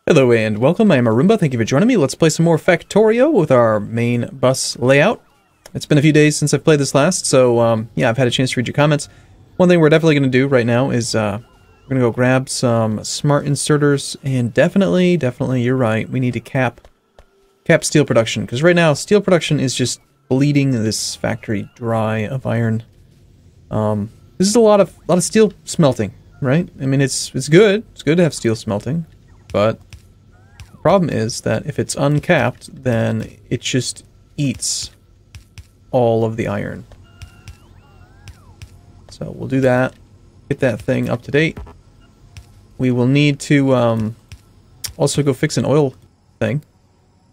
Hello and welcome, I am Arumba, thank you for joining me. Let's play some more Factorio with our main bus layout. It's been a few days since I've played this last, so yeah, I've had a chance to read your comments. One thing we're definitely going to do right now is we're going to go grab some smart inserters, and definitely, you're right, we need to cap steel production, because right now steel production is just bleeding this factory dry of iron. This is a lot of steel smelting, right? I mean, it's good. It's good to have steel smelting, but the problem is that if it's uncapped, then it just eats all of the iron. So we'll do that. Get that thing up to date. We will need to also go fix an oil thing.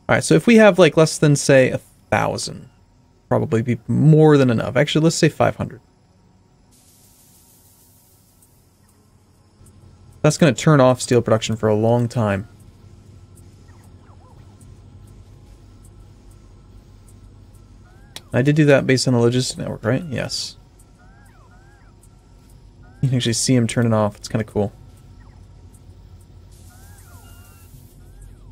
Alright, so if we have like less than, say, 1,000, probably be more than enough. Actually, let's say 500. That's going to turn off steel production for a long time. I did do that based on the logistic network, right? Yes. You can actually see him turning off. It's kind of cool.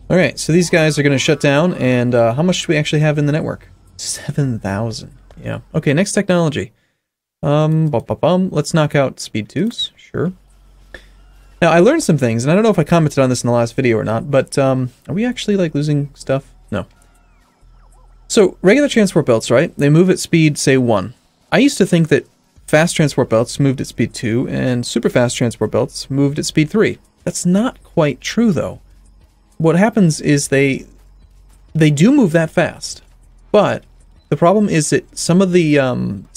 Alright, so these guys are going to shut down, and how much do we actually have in the network? 7,000. Yeah. Okay, next technology. Let's knock out speed 2s. Sure. Now, I learned some things, and I don't know if I commented on this in the last video or not, but are we actually, like, losing stuff? No. So, regular transport belts, right? They move at speed, say, 1. I used to think that fast transport belts moved at speed 2, and super fast transport belts moved at speed 3. That's not quite true, though. What happens is they do move that fast, but the problem is that some of the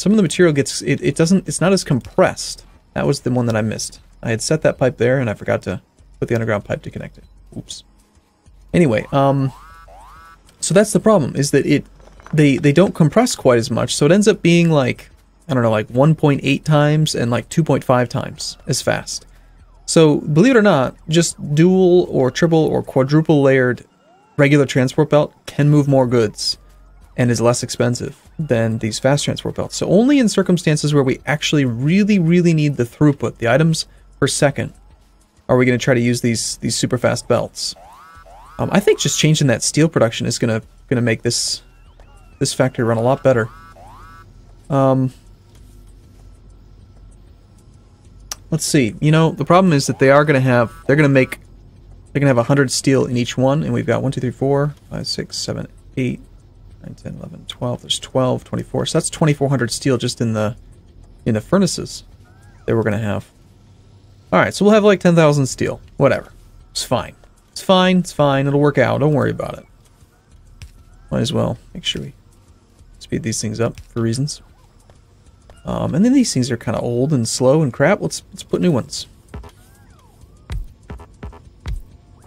material gets it's not as compressed. That was the one that I missed. I had set that pipe there, and I forgot to put the underground pipe to connect it. Oops. Anyway, so that's the problem, is that they don't compress quite as much, so it ends up being like, I don't know, like 1.8 times and like 2.5 times as fast. So, believe it or not, just dual or triple or quadruple layered regular transport belt can move more goods and is less expensive than these fast transport belts. So only in circumstances where we actually really need the throughput, the items per second, are we going to try to use these super fast belts. I think just changing that steel production is gonna make this factory run a lot better. Let's see. You know, the problem is that they're gonna have 100 steel in each one, and we've got 1, 2, 3, 4, 5, 6, 7, 8, 9, 10, 11, 12. There's 12, 24. So that's 2,400 steel just in the furnaces that we're gonna have. All right, so we'll have like 10,000 steel. Whatever. It's fine. It's fine. It's fine. It'll work out. Don't worry about it. Might as well make sure we speed these things up for reasons. And then these things are kind of old and slow and crap. Let's put new ones,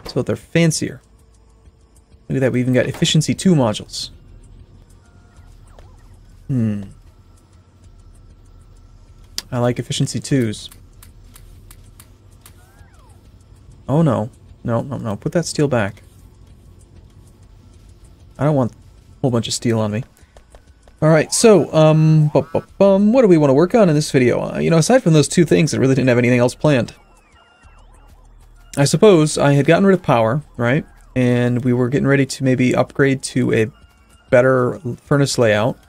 so that they're fancier. Look at that. We even got efficiency 2 modules. I like efficiency 2s. Oh no. No. Put that steel back. I don't want a whole bunch of steel on me. Alright, so, what do we want to work on in this video? You know, aside from those 2 things, I really didn't have anything else planned. I suppose I had gotten rid of power, right? And we were getting ready to maybe upgrade to a better furnace layout.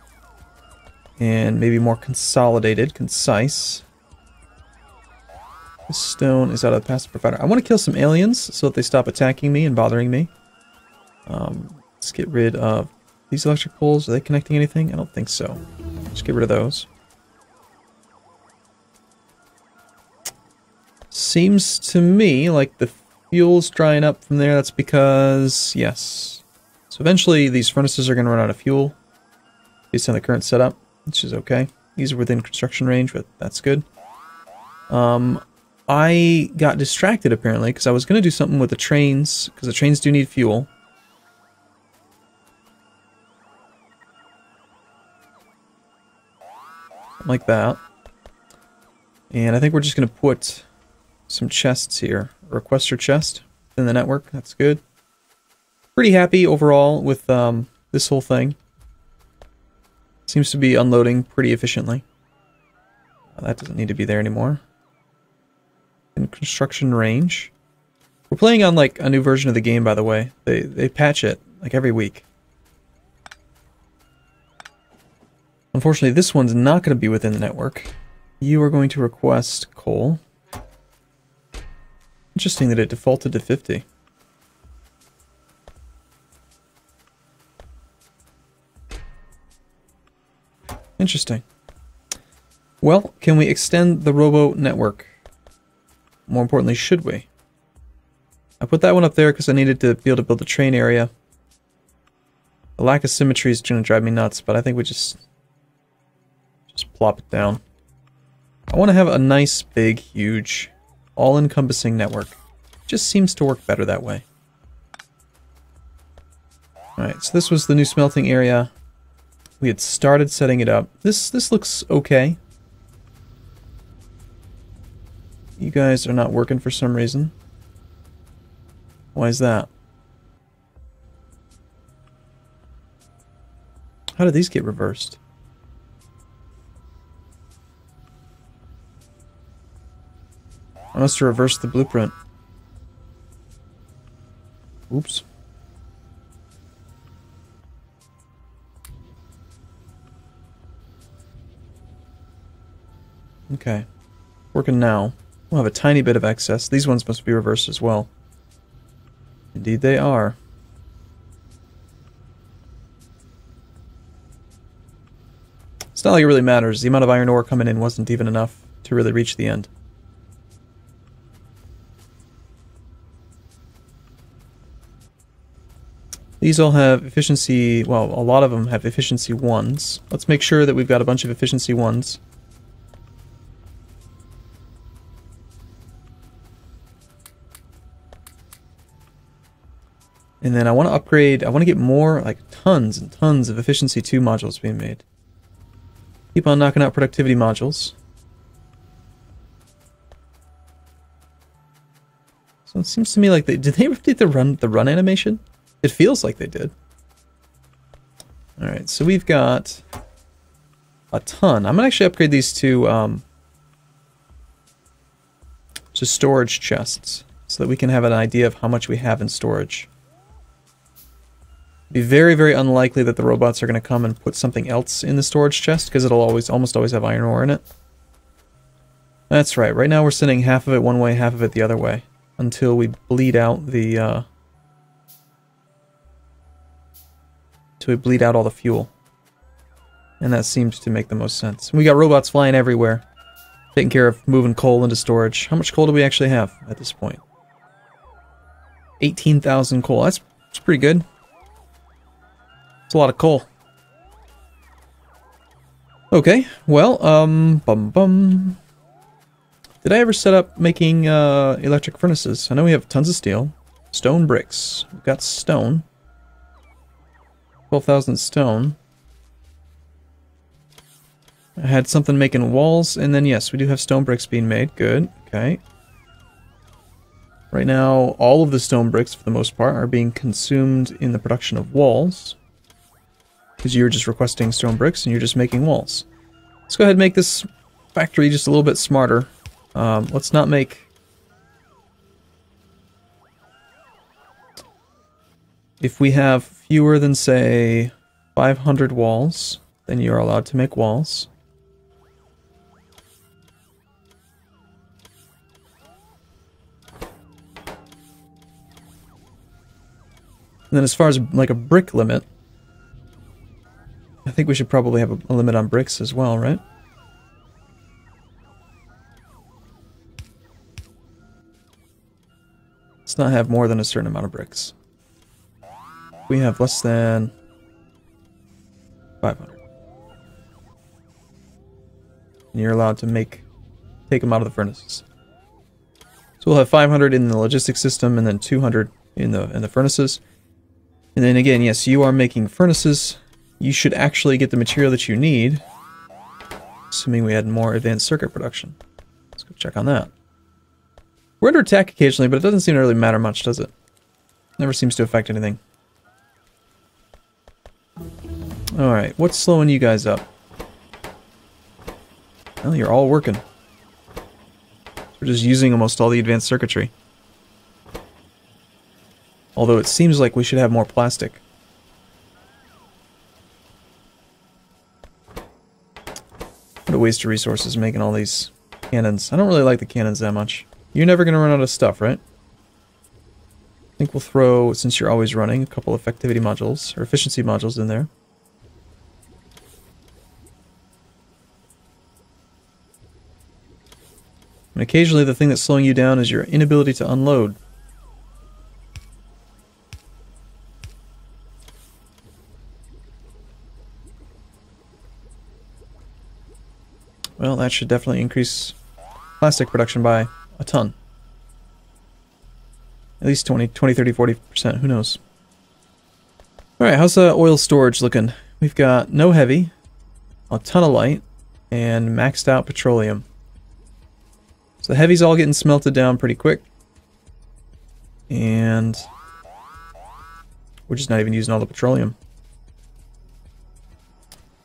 And maybe more consolidated, concise. This stone is out of the passive provider. I want to kill some aliens so that they stop attacking me and bothering me. Let's get rid of these electric poles. Are they connecting anything? I don't think so. Just get rid of those. Seems to me like the fuel's drying up from there. That's because, yes. So eventually these furnaces are going to run out of fuel based on the current setup, which is okay. These are within construction range, but that's good. I got distracted apparently because I was going to do something with the trains, because the trains do need fuel. Like that. And I think we're just going to put some chests here. A requester chest in the network. That's good. Pretty happy overall with this whole thing. Seems to be unloading pretty efficiently. That doesn't need to be there anymore. In construction range. We're playing on like a new version of the game, by the way. They patch it like every week. Unfortunately, this one's not going to be within the network. You are going to request coal. Interesting that it defaulted to 50. Interesting. Well, can we extend the robo network? More importantly, should we? I put that one up there because I needed to be able to build a train area. The lack of symmetry is going to drive me nuts, but I think we just plop it down. I want to have a nice, big, huge, all-encompassing network. Just seems to work better that way. Alright, so this was the new smelting area. We had started setting it up. This looks okay. You guys are not working for some reason. Why is that? How did these get reversed? I must have reversed the blueprint. Oops. Okay. Working now. We'll have a tiny bit of excess. These ones must be reversed as well. Indeed they are. It's not like it really matters. The amount of iron ore coming in wasn't even enough to really reach the end. These all have efficiency, well, a lot of them have efficiency 1s. Let's make sure that we've got a bunch of efficiency 1s. And then I want to upgrade, I want to get more, like tons and tons of efficiency 2 modules being made. Keep on knocking out productivity modules. So it seems to me like did they update the run animation? It feels like they did. Alright, so we've got a ton. I'm gonna actually upgrade these to storage chests so that we can have an idea of how much we have in storage. It'd be very, very unlikely that the robots are going to come and put something else in the storage chest because it'll almost always have iron ore in it. That's right. Right now we're sending half of it one way, half of it the other way until we bleed out the all the fuel. And that seems to make the most sense. We got robots flying everywhere, taking care of moving coal into storage. How much coal do we actually have at this point? 18,000 coal. That's pretty good. It's a lot of coal. Okay, well, Did I ever set up making electric furnaces? I know we have tons of steel. Stone bricks. We've got stone. 12,000 stone. I had something making walls, and then yes, we do have stone bricks being made. Good, okay. Right now, all of the stone bricks, for the most part, are being consumed in the production of walls. Because you're just requesting stone bricks and you're just making walls. Let's go ahead and make this factory just a little bit smarter. Let's not make... If we have fewer than, say, 500 walls, then you're allowed to make walls. And then as far as like a brick limit, I think we should probably have a limit on bricks as well, right? Let's not have more than a certain amount of bricks. We have less than 500. And you're allowed to take them out of the furnaces. So we'll have 500 in the logistics system and then 200 in the furnaces. And then again, yes, you are making furnaces. You should actually get the material that you need, assuming we had more advanced circuit production. Let's go check on that. We're under attack occasionally, but it doesn't seem to really matter much, does it? Never seems to affect anything. Alright, what's slowing you guys up? Well, you're all working. We're just using almost all the advanced circuitry. Although it seems like we should have more plastic. What a waste of resources making all these cannons. I don't really like the cannons that much. You're never going to run out of stuff, right? I think we'll throw, since you're always running, a couple effectivity modules, or efficiency modules in there. And occasionally the thing that's slowing you down is your inability to unload. Well, that should definitely increase plastic production by a ton. At least 20, 30, 40%, who knows. Alright, how's the oil storage looking? We've got no heavy, a ton of light, and maxed out petroleum. So the heavy's all getting smelted down pretty quick. And we're just not even using all the petroleum.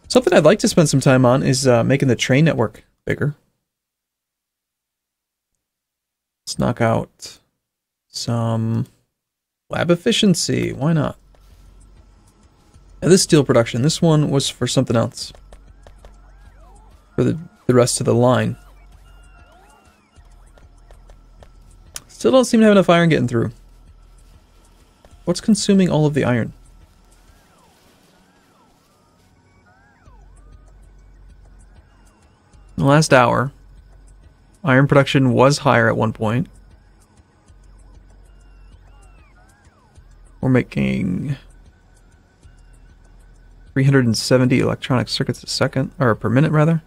Something I'd like to spend some time on is making the train network bigger. Let's knock out some lab efficiency. Why not? Now this steel production, this one was for something else. For the rest of the line. Still don't seem to have enough iron getting through. What's consuming all of the iron? In the last hour, iron production was higher at one point. We're making 370 electronic circuits a second, or per minute rather.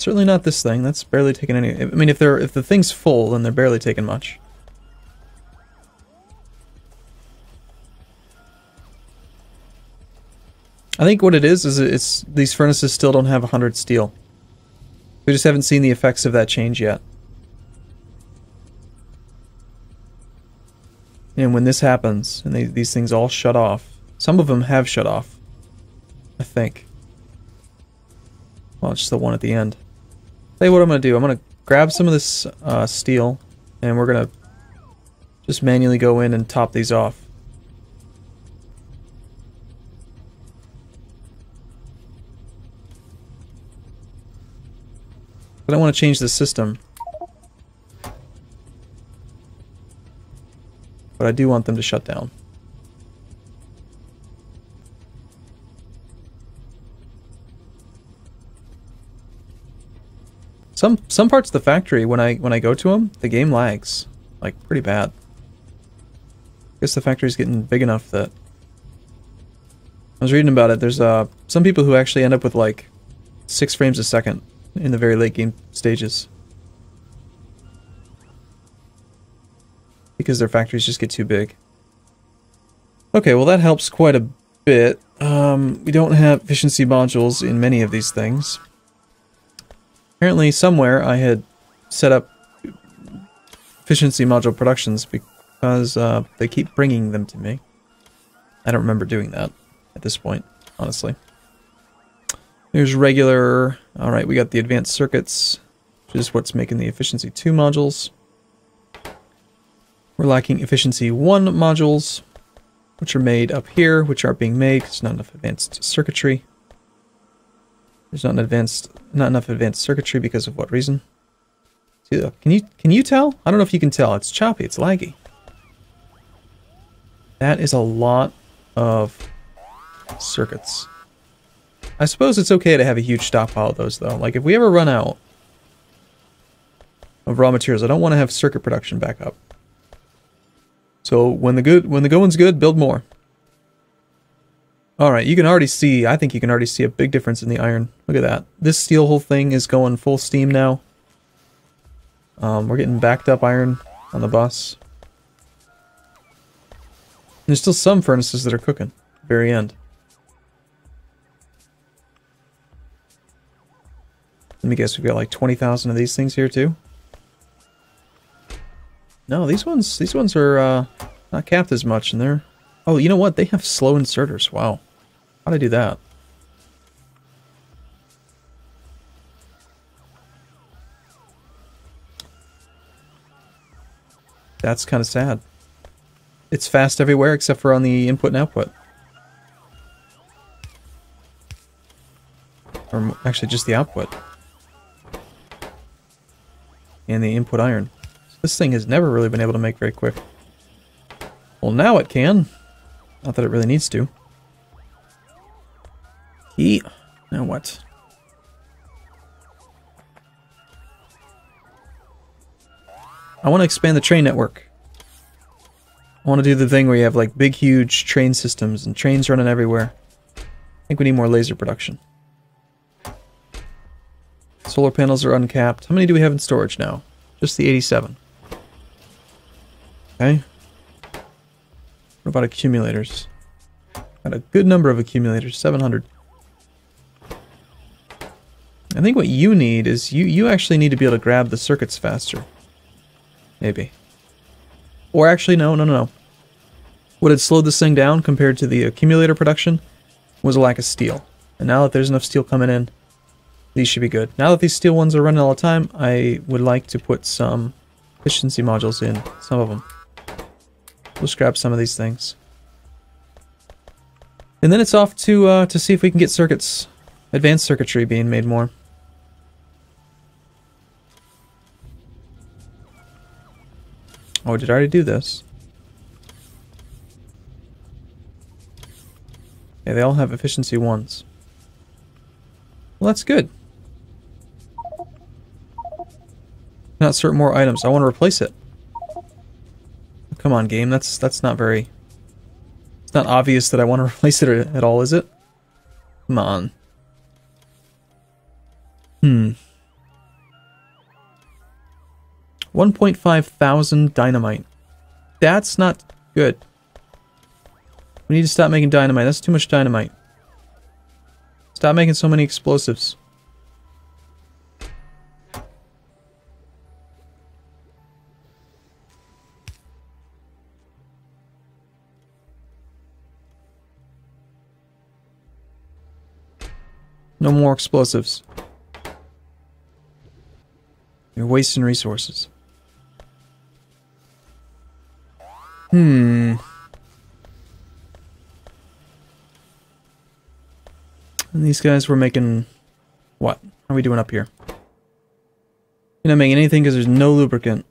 Certainly not this thing. That's barely taking any. I mean, if the thing's full, then they're barely taking much. I think what it is it's these furnaces still don't have 100 steel. We just haven't seen the effects of that change yet. And when this happens, and these things all shut off, some of them have shut off, I think. Well, it's just the one at the end. Tell you what I'm going to do. I'm going to grab some of this steel, and we're going to just manually go in and top these off. But I want to change the system. But I do want them to shut down. Some parts of the factory, when I go to them, the game lags like pretty bad. I guess the factory's getting big enough that I was reading about it. There's some people who actually end up with like 6 frames a second in the very late game stages because their factories just get too big. Okay, well that helps quite a bit. We don't have efficiency modules in many of these things. Apparently somewhere I had set up efficiency module productions because they keep bringing them to me. I don't remember doing that at this point, honestly. Here's regular. Alright, we got the advanced circuits, which is what's making the efficiency 2 modules. We're lacking efficiency 1 modules, which are made up here, which aren't being made. There's not enough advanced circuitry. There's not enough advanced circuitry because of what reason? Can you tell? I don't know if you can tell. It's choppy. It's laggy. That is a lot of circuits. I suppose it's okay to have a huge stockpile of those, though. Like, if we ever run out of raw materials, I don't want to have circuit production back up. So when the going's good, build more. Alright, you can already see, I think you can already see a big difference in the iron. Look at that. This steel whole thing is going full steam now. We're getting backed up iron on the bus. And there's still some furnaces that are cooking at the very end. Let me guess, we've got like 20,000 of these things here too? No, these ones are not capped as much, and they're... Oh, you know what? They have slow inserters. Wow. How'd I do that? That's kind of sad. It's fast everywhere except for on the input and output. Or actually just the output. And the input iron. So this thing has never really been able to make very quick. Well, now it can. Not that it really needs to. Now what? I want to expand the train network. I want to do the thing where you have like big, huge train systems and trains running everywhere. I think we need more laser production. Solar panels are uncapped. How many do we have in storage now? Just the 87. Okay. What about accumulators? Got a good number of accumulators, 700. I think what you need is you actually need to be able to grab the circuits faster. Maybe. Or actually, no. What had slowed this thing down compared to the accumulator production was a lack of steel. And now that there's enough steel coming in, these should be good. Now that these steel ones are running all the time, I would like to put some efficiency modules in. Some of them. We'll scrap some of these things. And then it's off to see if we can get circuits, advanced circuitry being made more. Oh, did I already do this? Yeah, they all have efficiency 1s. Well, that's good. Not certain more items. I want to replace it. Come on, game. That's not very... It's not obvious that I want to replace it at all, is it? Come on. 1.5 thousand dynamite. That's not good. We need to stop making dynamite. That's too much dynamite. Stop making so many explosives. No more explosives. You're wasting resources. And these guys were making... What? How are we doing up here? You're not making anything because there's no lubricant.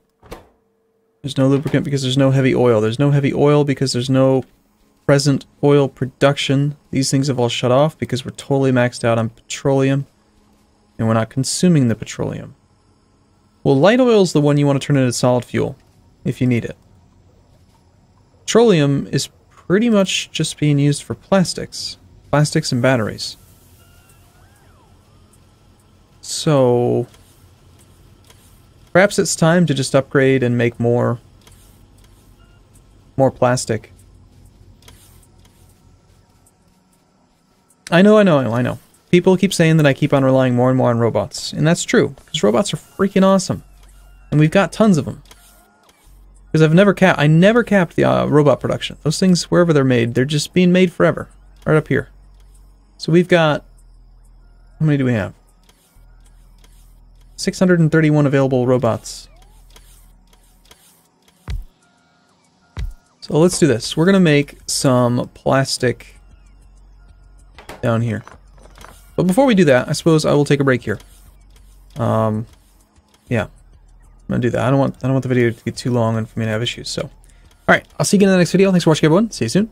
There's no lubricant because there's no heavy oil. There's no heavy oil because there's no present oil production. These things have all shut off because we're totally maxed out on petroleum. And we're not consuming the petroleum. Well, light oil is the one you want to turn into solid fuel, if you need it. Petroleum is pretty much just being used for plastics. Plastics and batteries. So... perhaps it's time to just upgrade and make more plastic. I know. People keep saying that I keep on relying more and more on robots. And that's true, because robots are freaking awesome. And we've got tons of them. Because I never capped the robot production. Those things, wherever they're made, they're just being made forever. Right up here. So we've got... how many do we have? 631 available robots. So let's do this. We're going to make some plastic down here. But before we do that, I suppose I will take a break here. Yeah. I'm going to do that. I don't want the video to get too long and for me to have issues, so. Alright, I'll see you again in the next video. Thanks for watching, everyone. See you soon.